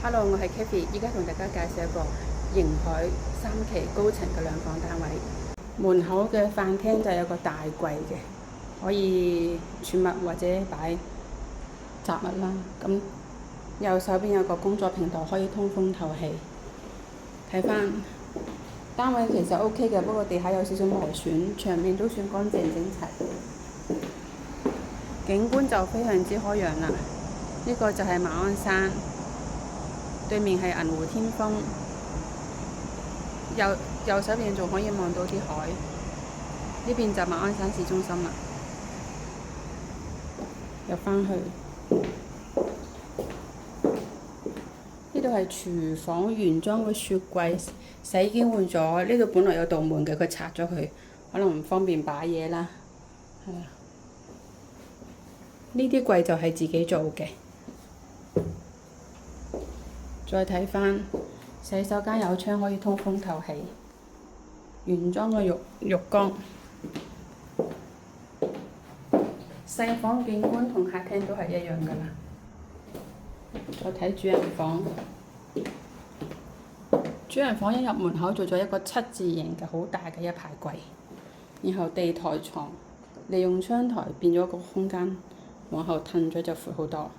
Hello，我係 Kathy，依家同大家介紹一個盈海3期高層嘅兩房單位。門口嘅飯廳就有個大櫃嘅，可以儲物或者擺雜物啦。咁右手邊有個工作平台，可以通風透氣。睇翻單位其實 OK 嘅，不過地下有少少磨損，牆面都算乾淨整齊。景觀就非常之開揚啦。呢個就係馬鞍山。對面係銀湖天峰，右手邊仲可以望到啲海，呢邊就馬鞍山市中心啦。入返去，呢度係廚房原裝嘅雪櫃，洗衣機換咗，呢度本來有道門嘅，佢拆咗佢，可能唔方便擺嘢啦。係啊，呢啲櫃就係自己做嘅。再睇返洗手間有窗，可以通風透氣，原裝嘅浴缸。細房景觀同客廳都係一樣㗎啦。再睇主人房，主人房一入門口做咗一個7字形嘅好大嘅一排櫃，然後地台床利用窗台變咗個空間，往後褪咗就闊好多。